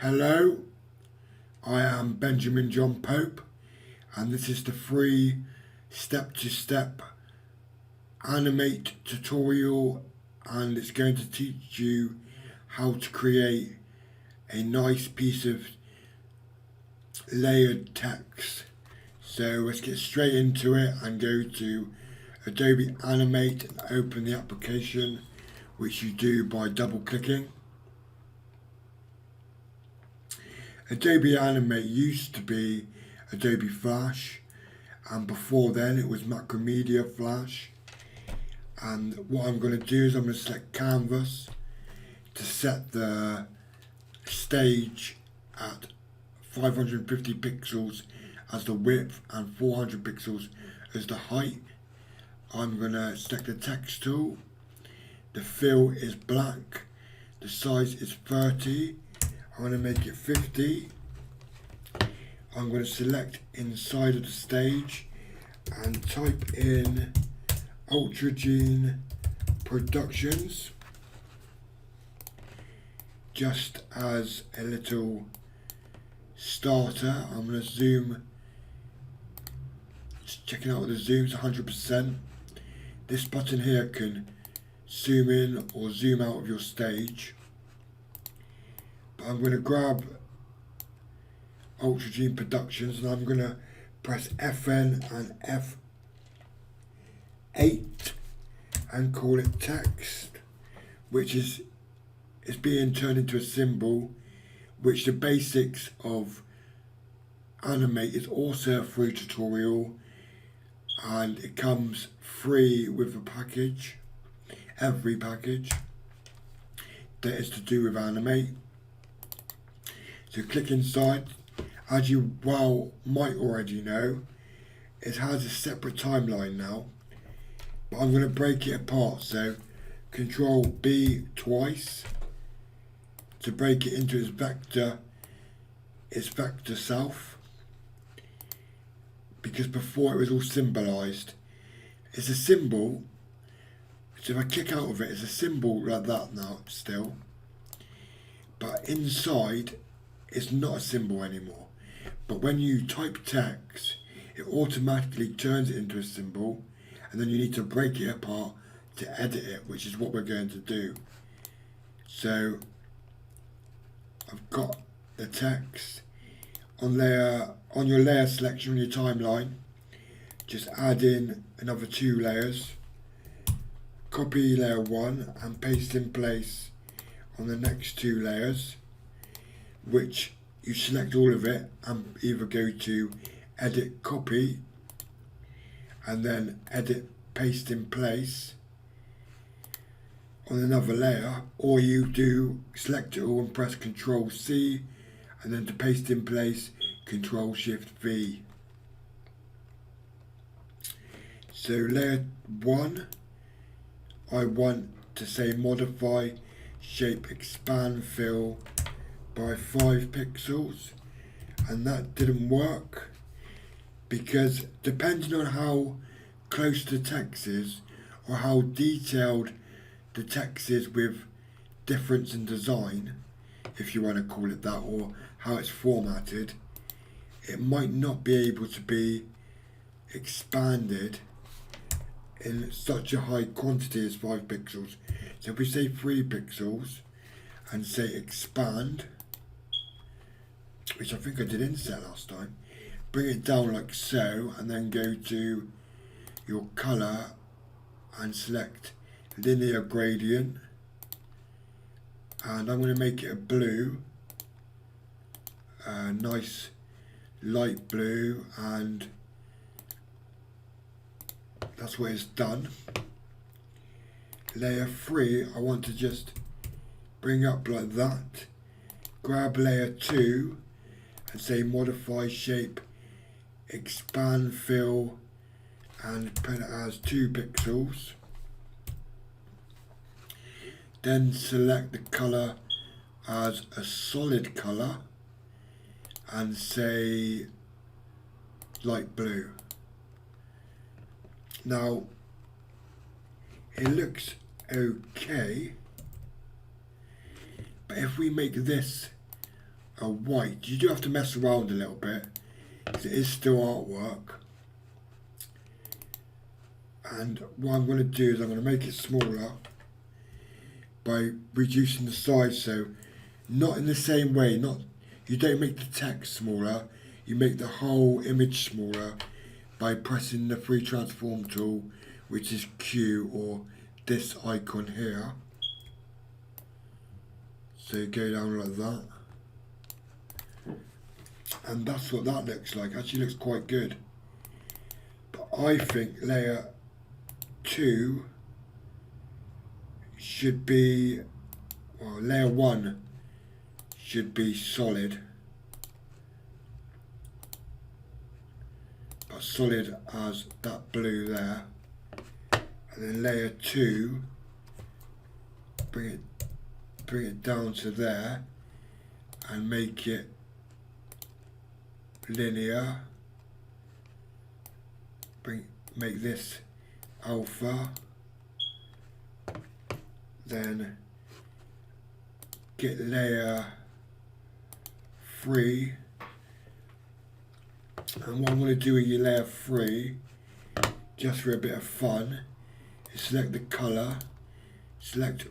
Hello, I am Benjamin John Pope, and this is the free step-to-step Animate tutorial, and it's going to teach you how to create a nice piece of layered text. So let's get straight into it and go to Adobe Animate and open the application, which you do by double clicking. Adobe Animate used to be Adobe Flash, and before then it was Macromedia Flash. And what I'm going to do is I'm going to select Canvas to set the stage at 550 pixels as the width and 400 pixels as the height. I'm going to select the text tool. The fill is black. The size is 30. I'm going to make it 50. I'm going to select inside of the stage and type in Ultragene Productions just as a little starter. I'm going to zoom, just checking out the zoom's 100%. This button here can zoom in or zoom out of your stage. But I'm going to grab Ultragene Productions and I'm going to press FN and F8 and call it text, which is being turned into a symbol, which the basics of Animate is also a free tutorial, and it comes free with a package, every package that is to do with Animate. So click inside. As you might already know, it has a separate timeline now, but I'm going to break it apart. So Control B twice to break it into its vector self, because before it was all symbolized. It's a symbol, so if I kick out of it, it's a symbol like that now still, but inside it's not a symbol anymore. But when you type text, it automatically turns it into a symbol, and then you need to break it apart to edit it, which is what we're going to do. So I've got the text on your layer selection on your timeline. Just add in another 2 layers, copy layer 1 and paste in place on the next 2 layers, which you select all of it and either go to edit copy and then edit paste in place on another layer, or you do select it all and press Control C, and then to paste in place Control Shift V. So layer 1, I want to say modify shape expand fill by 5 pixels, and that didn't work because depending on how close the text is or how detailed the text is with difference in design, if you want to call it that, or how it's formatted, it might not be able to be expanded in such a high quantity as 5 pixels. So if we say 3 pixels and say expand, which I think I did inset last time, bring it down like so, and then go to your color and select linear gradient, and I'm going to make it a blue, a nice light blue, and that's what it's done. Layer 3 I want to just bring up like that, grab layer 2 and say modify shape expand fill and put it as 2 pixels. Then select the color as a solid color and say light blue. Now it looks okay, but if we make this a white. You do have to mess around a little bit, because it is still artwork. And what I'm going to do is I'm going to make it smaller by reducing the size, so not in the same way, you don't make the text smaller, you make the whole image smaller by pressing the free transform tool, which is Q, or this icon here. So you go down like that. And that's what that looks like. Actually looks quite good. But I think layer 2 should be, well, layer 1 should be solid. But solid as that blue there. And then layer 2, bring it down to there and make it linear. Make this alpha, then get layer 3, and what I'm going to do with your layer 3, just for a bit of fun, is select the colour, select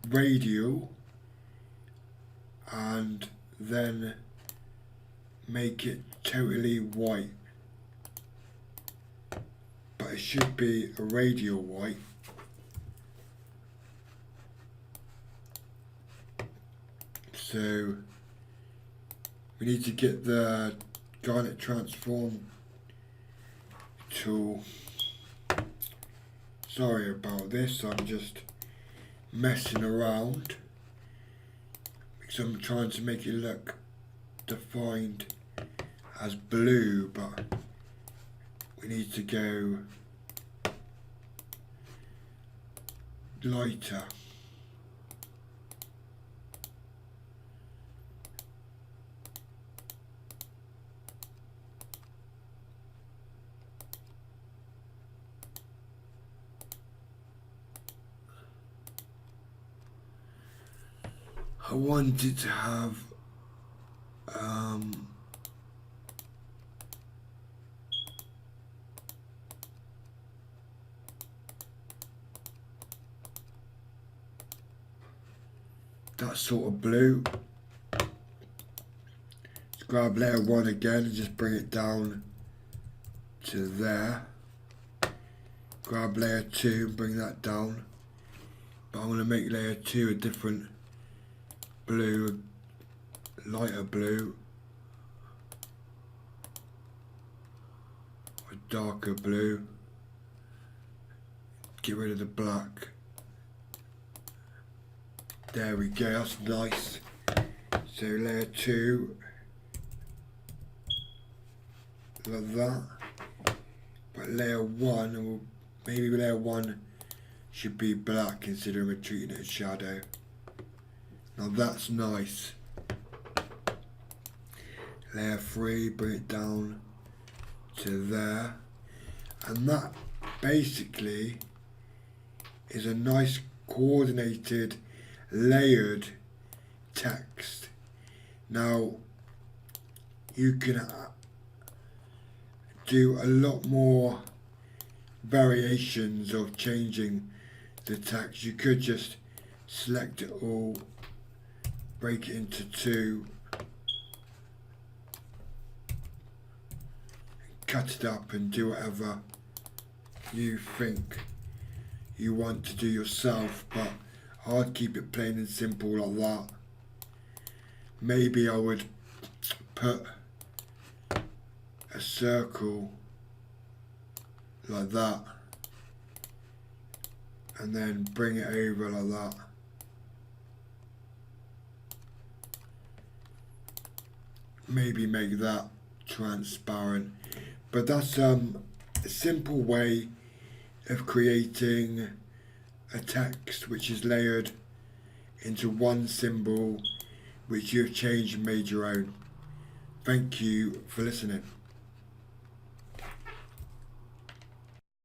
radial, and then make it totally white. But it should be a radial white. So we need to get the Garnet transform tool. Sorry about this, I'm just messing around because I'm trying to make it look defined as blue, but we need to go lighter. I wanted to have that sort of blue. Let's grab layer 1 again and just bring it down to there. Grab layer 2 and bring that down. But I'm going to make layer 2 a different blue, lighter blue, or darker blue. Get rid of the black. There we go, that's nice. So layer 2, like that. But layer 1, or maybe layer 1 should be black considering we're treating it as shadow. Now that's nice. Layer 3, bring it down to there. And that basically is a nice coordinated, layered text. Now you can do a lot more variations of changing the text. You could just select it all, break it into 2, cut it up and do whatever you think you want to do yourself, but I'd keep it plain and simple like that. Maybe I would put a circle like that and then bring it over like that. Maybe make that transparent. But that's a simple way of creating a text which is layered into one symbol which you've changed and made your own. Thank you for listening.